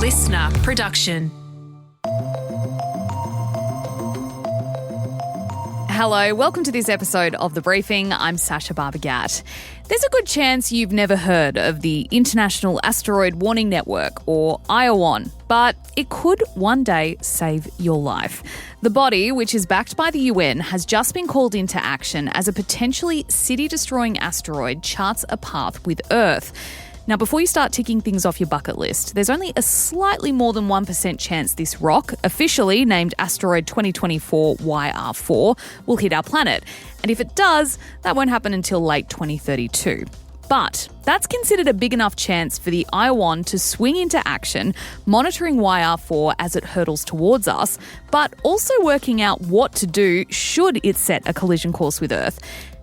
listener production. Hello, welcome to this episode of The Briefing. I'm Sacha Barbour Gatt. There's a good chance you've never heard of the International Asteroid Warning Network, or IAWN, but it could one day save your life. The body, which is backed by the UN, has just been called into action as a potentially city-destroying asteroid charts a path with Earth. Now, before you start ticking things off your bucket list, there's only a slightly more than 1% chance this rock, officially named Asteroid 2024 YR4, will hit our planet. And if it does, that won't happen until late 2032. But that's considered a big enough chance for the IAWN to swing into action, monitoring YR4 as it hurtles towards us, but also working out what to do should it set a collision course with Earth.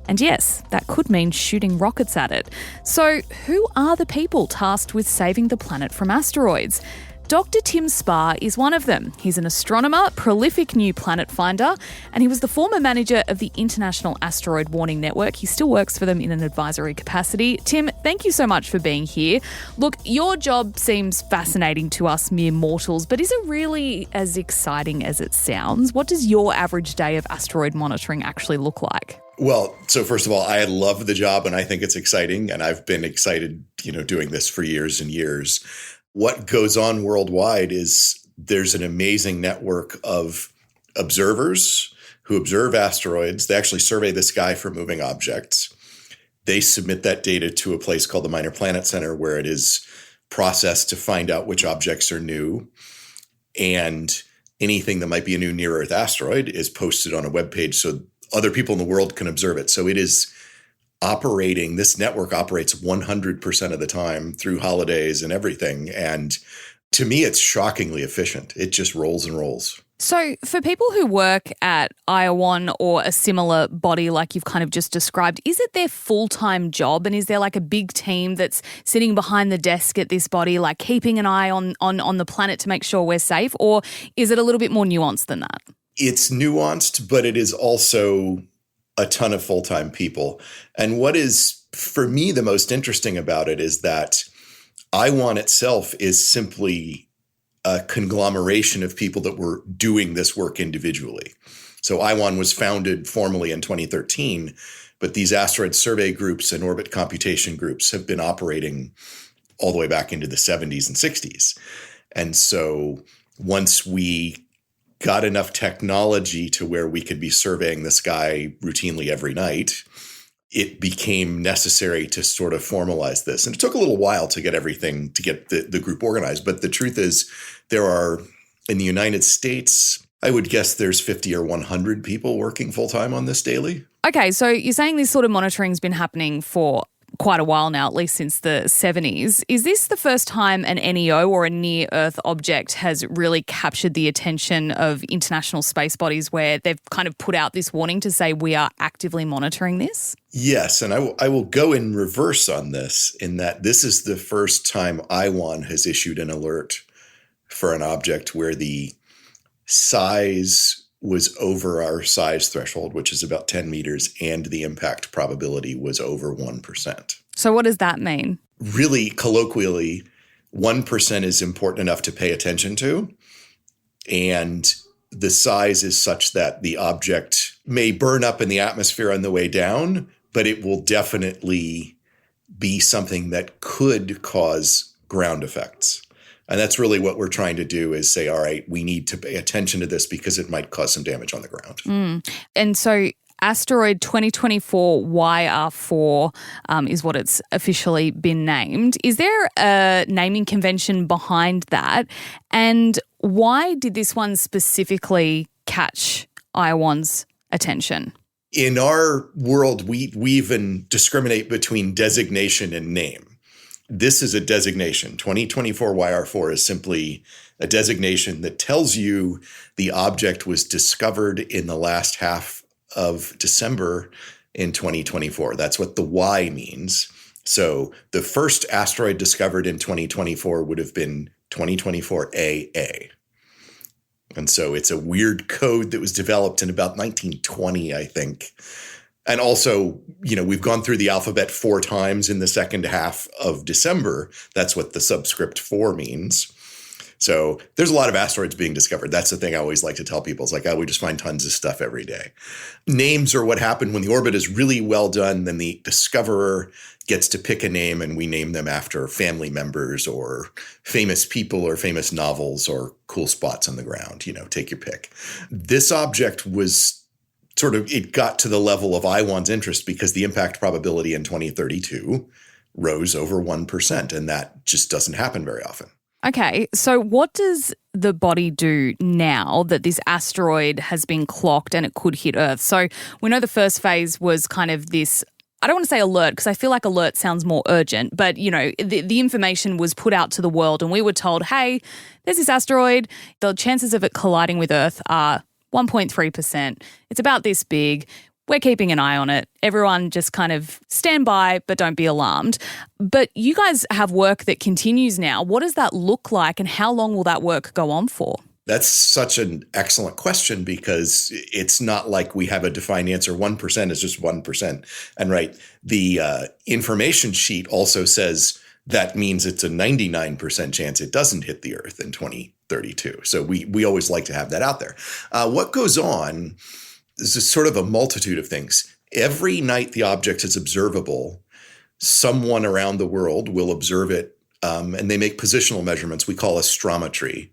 And yes, that could mean shooting rockets at it. So who are the people tasked with saving the planet from asteroids? Dr Tim Spahr is one of them. He's an astronomer, prolific new planet finder, and he was the former manager of the International Asteroid Warning Network. He still works for them in an advisory capacity. Tim, thank you so much for being here. Look, your job seems fascinating to us mere mortals, but is it really as exciting as it sounds? What does your average day of asteroid monitoring actually look like? Well, so first of all, I love the job and I think it's exciting, and I've been excited, doing this for years and years. What goes on worldwide is there's an amazing network of observers who observe asteroids. They actually survey the sky for moving objects. They submit that data to a place called the Minor Planet Center, where it is processed to find out which objects are new. And anything that might be a new near-Earth asteroid is posted on a webpage so other people in the world can observe it. So it is operating, this network operates 100% of the time through holidays and everything. And to me, it's shockingly efficient. It just rolls and rolls. So for people who work at IAWN or a similar body like you've kind of just described, is it their full-time job? And is there like a big team that's sitting behind the desk at this body, like keeping an eye on the planet to make sure we're safe? Or is it a little bit more nuanced than that? It's nuanced, but it is also a ton of full-time people. And what is, for me, the most interesting about it is that IAWN itself is simply a conglomeration of people that were doing this work individually. So IAWN was founded formally in 2013, but these asteroid survey groups and orbit computation groups have been operating all the way back into the 70s and 60s. And so once we got enough technology to where we could be surveying the sky routinely every night, it became necessary to sort of formalize this. And it took a little while to get everything, to get the group organized. But the truth is, there are, in the United States, I would guess there's 50 or 100 people working full-time on this daily. Okay, so you're saying this sort of monitoring's been happening for quite a while now, at least since the 70s. Is this the first time an NEO or a near-Earth object has really captured the attention of international space bodies where they've kind of put out this warning to say we are actively monitoring this? Yes, and I will go in reverse on this, in that this is the first time IAWN has issued an alert for an object where the size was over our size threshold, which is about 10 meters, and the impact probability was over 1%. So what does that mean? Really, colloquially, 1% is important enough to pay attention to, and the size is such that the object may burn up in the atmosphere on the way down, but it will definitely be something that could cause ground effects. And that's really what we're trying to do, is say, all right, we need to pay attention to this because it might cause some damage on the ground. And so Asteroid 2024 YR4 is what it's officially been named. Is there a naming convention behind that? And why did this one specifically catch IAWN's attention? In our world, we even discriminate between designation and name. This is a designation. 2024 YR4 is simply a designation that tells you the object was discovered in the last half of December in 2024. That's what the Y means. So the first asteroid discovered in 2024 would have been 2024 AA. And so it's a weird code that was developed in about 1920, I think. And also, we've gone through the alphabet 4 times in the second half of December. That's what the subscript 4 means. So there's a lot of asteroids being discovered. That's the thing I always like to tell people. It's like, oh, we just find tons of stuff every day. Names are what happen when the orbit is really well done. Then the discoverer gets to pick a name, and we name them after family members or famous people or famous novels or cool spots on the ground. Take your pick. This object was it got to the level of IAWN's interest because the impact probability in 2032 rose over 1%, and that just doesn't happen very often. Okay, so what does the body do now that this asteroid has been clocked and it could hit Earth? So we know the first phase was kind of this, I don't want to say alert because I feel like alert sounds more urgent, but, the information was put out to the world and we were told, hey, there's this asteroid. The chances of it colliding with Earth are 1.3%. It's about this big. We're keeping an eye on it. Everyone just kind of stand by, but don't be alarmed. But you guys have work that continues now. What does that look like and how long will that work go on for? That's such an excellent question because it's not like we have a defined answer. 1% is just 1%. And the information sheet also says that means it's a 99% chance it doesn't hit the Earth in 2032. So we always like to have that out there. What goes on is sort of a multitude of things. Every night the object is observable, someone around the world will observe it, and they make positional measurements we call astrometry.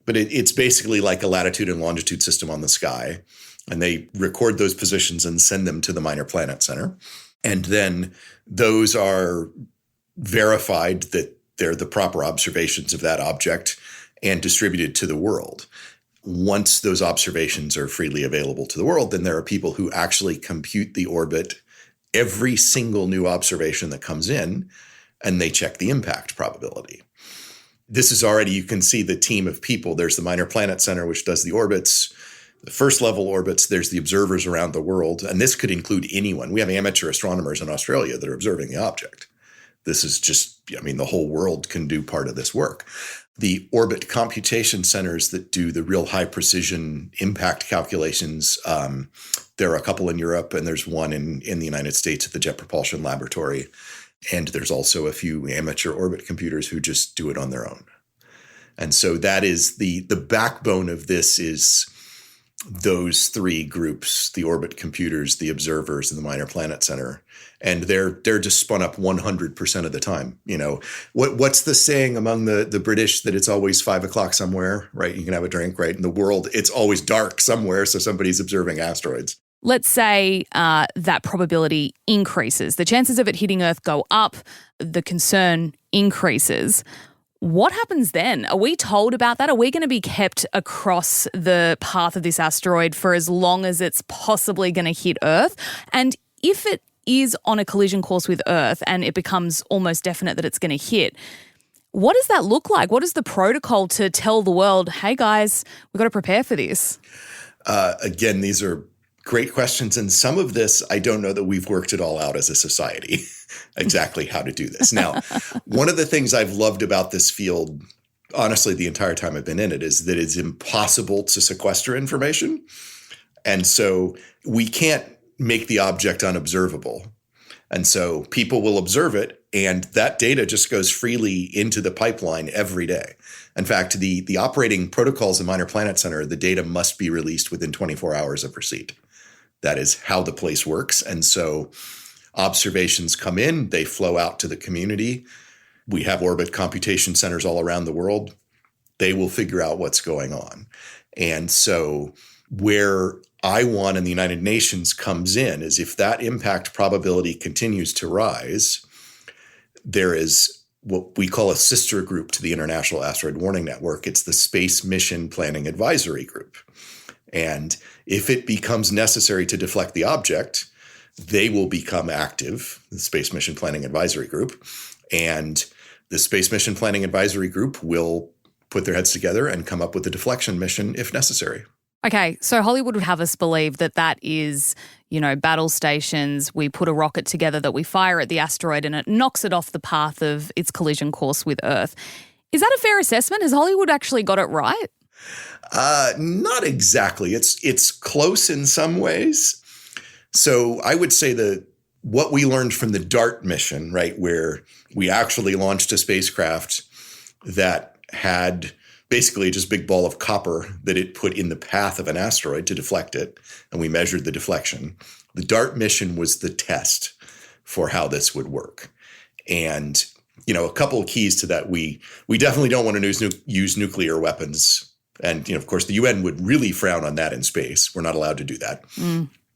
But it's basically like a latitude and longitude system on the sky. And they record those positions and send them to the Minor Planet Center. And then those are verified that they're the proper observations of that object and distributed to the world. Once those observations are freely available to the world, then there are people who actually compute the orbit, every single new observation that comes in, and they check the impact probability. This is already, you can see the team of people. There's the Minor Planet Center, which does the orbits, the first level orbits. There's the observers around the world, and this could include anyone. We have amateur astronomers in Australia that are observing the object. This is just, the whole world can do part of this work. The orbit computation centers that do the real high precision impact calculations, there are a couple in Europe and there's one in the United States at the Jet Propulsion Laboratory. And there's also a few amateur orbit computers who just do it on their own. And so that is the backbone of this is those three groups, the orbit computers, the observers, and the Minor Planet Center. And they're just spun up 100% of the time. What's the saying among the British that it's always 5 o'clock somewhere, right? You can have a drink, right? In the world, it's always dark somewhere, so somebody's observing asteroids. Let's say that probability increases. The chances of it hitting Earth go up, the concern increases. What happens then? Are we told about that? Are we going to be kept across the path of this asteroid for as long as it's possibly going to hit Earth? And if it is on a collision course with Earth and it becomes almost definite that it's going to hit, what does that look like? What is the protocol to tell the world, hey guys, we've got to prepare for this? Again, these are great questions. And some of this, I don't know that we've worked it all out as a society, exactly how to do this. Now, one of the things I've loved about this field, honestly, the entire time I've been in it, is that it's impossible to sequester information. And so we can't make the object unobservable. And so people will observe it, and that data just goes freely into the pipeline every day. In fact, the operating protocols in Minor Planet Center, the data must be released within 24 hours of receipt. That is how the place works. And so observations come in, they flow out to the community. We have orbit computation centers all around the world. They will figure out what's going on. And so where IAWN and the United Nations comes in is if that impact probability continues to rise, there is what we call a sister group to the International Asteroid Warning Network. It's the Space Mission Planning Advisory Group. And if it becomes necessary to deflect the object, they will become active, the Space Mission Planning Advisory Group. And the Space Mission Planning Advisory Group will put their heads together and come up with a deflection mission if necessary. Okay, so Hollywood would have us believe that is, battle stations. We put a rocket together that we fire at the asteroid and it knocks it off the path of its collision course with Earth. Is that a fair assessment? Has Hollywood actually got it right? Not exactly. It's close in some ways. So I would say that what we learned from the DART mission, right, where we actually launched a spacecraft that had basically just a big ball of copper that it put in the path of an asteroid to deflect it. And we measured the deflection. The DART mission was the test for how this would work. And, a couple of keys to that, we definitely don't want to use nuclear weapons. And, of course, the UN would really frown on that in space. We're not allowed to do that.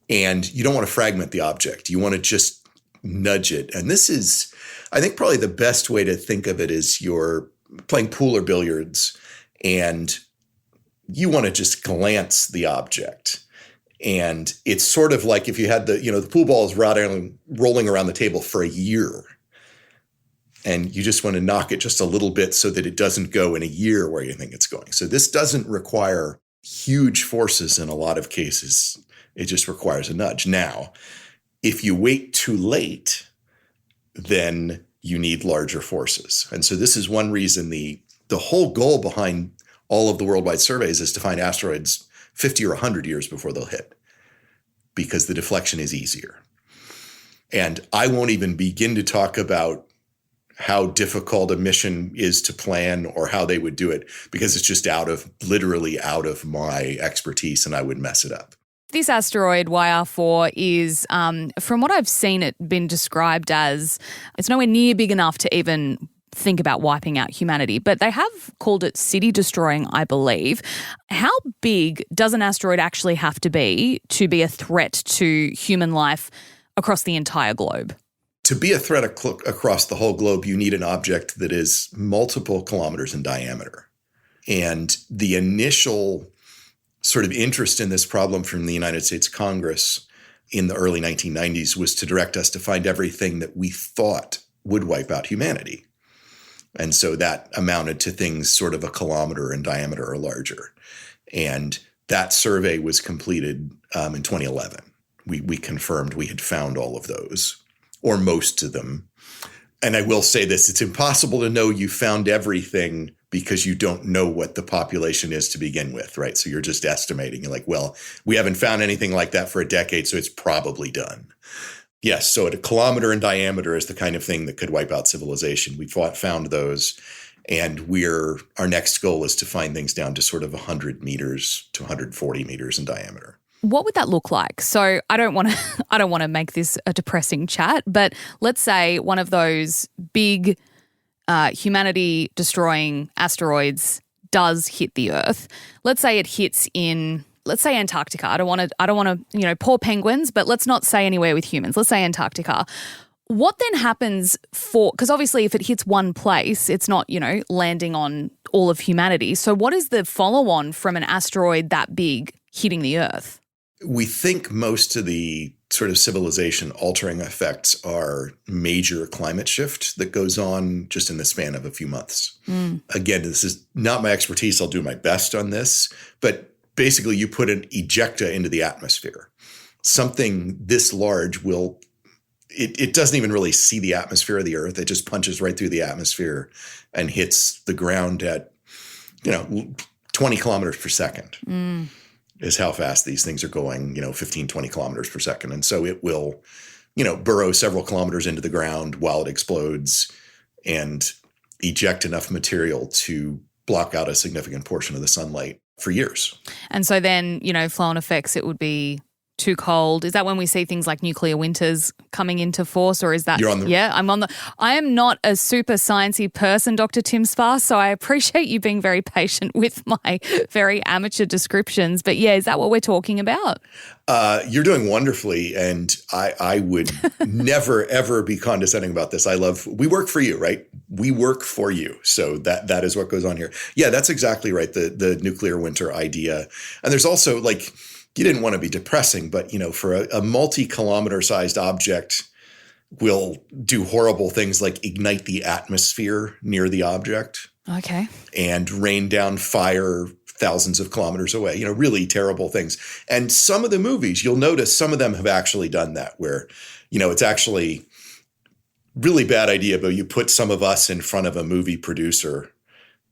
And you don't want to fragment the object. You want to just nudge it. And this is, I think, probably the best way to think of it is you're playing pool or billiards and you want to just glance the object. And it's sort of like if you had the pool ball is rolling around the table for a year. And you just want to knock it just a little bit so that it doesn't go in a year where you think it's going. So this doesn't require huge forces in a lot of cases. It just requires a nudge. Now, if you wait too late, then you need larger forces. And so this is one reason the whole goal behind all of the worldwide surveys is to find asteroids 50 or 100 years before they'll hit, because the deflection is easier. And I won't even begin to talk about how difficult a mission is to plan or how they would do it, because it's just literally out of my expertise and I would mess it up. This asteroid, YR4, is, from what I've seen it been described as, it's nowhere near big enough to even think about wiping out humanity, but they have called it city-destroying, I believe. How big does an asteroid actually have to be a threat to human life across the entire globe? To be a threat across the whole globe, you need an object that is multiple kilometers in diameter. And the initial sort of interest in this problem from the United States Congress in the early 1990s was to direct us to find everything that we thought would wipe out humanity. And so that amounted to things sort of a kilometer in diameter or larger. And that survey was completed in 2011. We confirmed we had found all of those, or most of them. And I will say this, it's impossible to know you found everything because you don't know what the population is to begin with, right? So you're just estimating. You're like, well, we haven't found anything like that for a decade, so it's probably done. Yes, so at a kilometer in diameter is the kind of thing that could wipe out civilization. We found those, and our next goal is to find things down to sort of 100 meters to 140 meters in diameter. What would that look like? So I don't want to make this a depressing chat, but let's say one of those big humanity-destroying asteroids does hit the Earth. Let's say it hits in, let's say Antarctica. I don't want to, poor penguins, but let's not say anywhere with humans. Let's say Antarctica. What then happens because obviously if it hits one place, it's not, landing on all of humanity. So what is the follow-on from an asteroid that big hitting the Earth? We think most of the sort of civilization-altering effects are major climate shift that goes on just in the span of a few months. Again, this is not my expertise. I'll do my best on this. But basically, you put an ejecta into the atmosphere. Something this large it doesn't even really see the atmosphere of the Earth. It just punches right through the atmosphere and hits the ground at, 20 kilometers per second. Is how fast these things are going, 15, 20 kilometers per second. And so it will, burrow several kilometers into the ground while it explodes and eject enough material to block out a significant portion of the sunlight for years. And so then, flow-on effects, it would be too cold. Is that when we see things like nuclear winters coming into force, or is that? I am not a super sciencey person, Dr. Tim Spahr, so I appreciate you being very patient with my very amateur descriptions. But yeah, is that what we're talking about? You're doing wonderfully, and I would never, ever be condescending about this. We work for you, right? We work for you. So that is what goes on here. Yeah, that's exactly right. The nuclear winter idea. And there's also you didn't want to be depressing, but, for a multi-kilometer sized object will do horrible things like ignite the atmosphere near the object. Okay. And rain down fire thousands of kilometers away, really terrible things. And some of the movies, you'll notice some of them have actually done that where, it's actually really bad idea, but you put some of us in front of a movie producer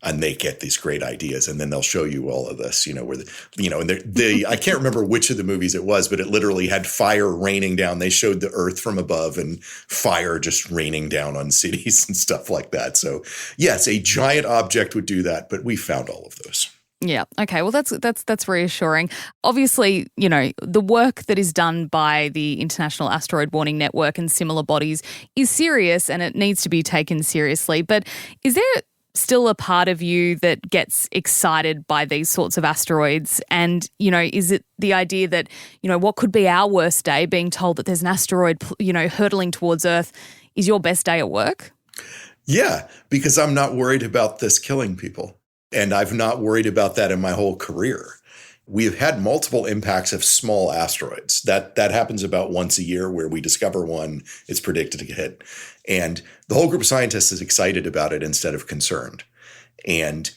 And they get these great ideas, and then they'll show you all of this, where and they I can't remember which of the movies it was, but it literally had fire raining down. They showed the Earth from above and fire just raining down on cities and stuff like that. So yes, a giant object would do that, but we found all of those. Yeah. Okay. Well, that's reassuring. Obviously, the work that is done by the International Asteroid Warning Network and similar bodies is serious, and it needs to be taken seriously. But is there still a part of you that gets excited by these sorts of asteroids? And, is it the idea that, what could be our worst day, being told that there's an asteroid, hurtling towards Earth, is your best day at work? Yeah, because I'm not worried about this killing people. And I've not worried about that in my whole career. We've had multiple impacts of small asteroids. That happens about once a year, where we discover one, it's predicted to hit. And the whole group of scientists is excited about it instead of concerned. And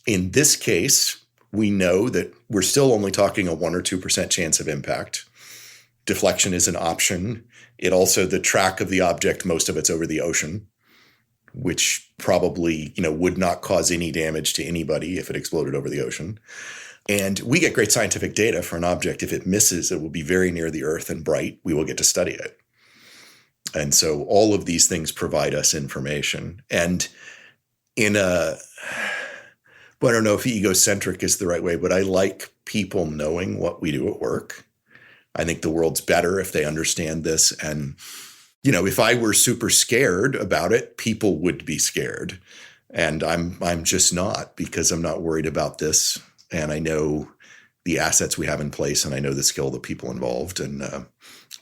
in this case, we know that we're still only talking a 1 or 2% chance of impact. Deflection is an option. The track of the object, most of it's over the ocean, which probably, would not cause any damage to anybody if it exploded over the ocean. And we get great scientific data for an object. If it misses, it will be very near the Earth and bright. We will get to study it. And so all of these things provide us information. And I don't know if egocentric is the right way, but I like people knowing what we do at work. I think the world's better if they understand this. And, if I were super scared about it, people would be scared. And I'm just not, because I'm not worried about this. And I know the assets we have in place, and I know the skill of the people involved, and we're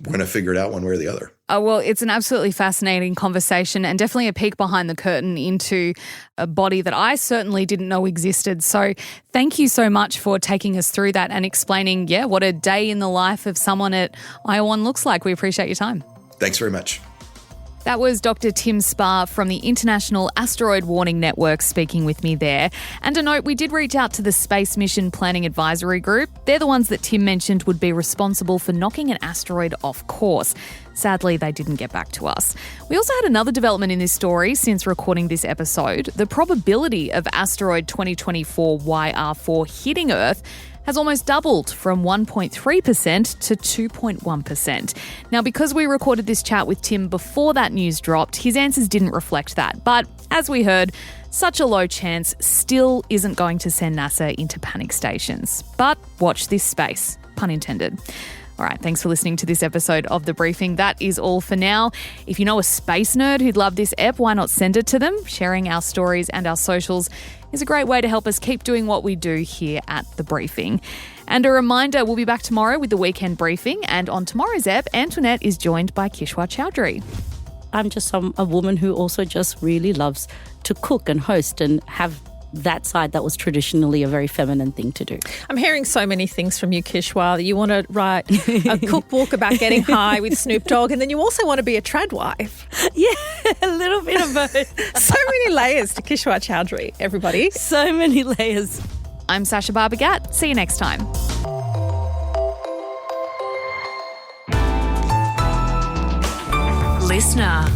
going to figure it out one way or the other. Oh, well, it's an absolutely fascinating conversation, and definitely a peek behind the curtain into a body that I certainly didn't know existed. So thank you so much for taking us through that and explaining, what a day in the life of someone at IAWN looks like. We appreciate your time. Thanks very much. That was Dr. Tim Spahr from the International Asteroid Warning Network speaking with me there. And a note, we did reach out to the Space Mission Planning Advisory Group. They're the ones that Tim mentioned would be responsible for knocking an asteroid off course. Sadly, they didn't get back to us. We also had another development in this story since recording this episode. The probability of asteroid 2024 YR4 hitting Earth has almost doubled from 1.3% to 2.1%. Now, because we recorded this chat with Tim before that news dropped, his answers didn't reflect that. But as we heard, such a low chance still isn't going to send NASA into panic stations. But watch this space, pun intended. All right, thanks for listening to this episode of The Briefing. That is all for now. If you know a space nerd who'd love this ep, why not send it to them? Sharing our stories and our socials is a great way to help us keep doing what we do here at The Briefing. And a reminder, we'll be back tomorrow with the Weekend Briefing. And on tomorrow's ep, Antoinette is joined by Kishwa Chowdhury. I'm just a woman who also just really loves to cook and host and have that side that was traditionally a very feminine thing to do. I'm hearing so many things from you, Kishwa. You want to write a cookbook about getting high with Snoop Dogg, and then you also want to be a trad wife. Yeah, a little bit of both. So many layers to Kishwa Chowdhury, everybody. So many layers. I'm Sacha Barbour Gatt. See you next time. Listener.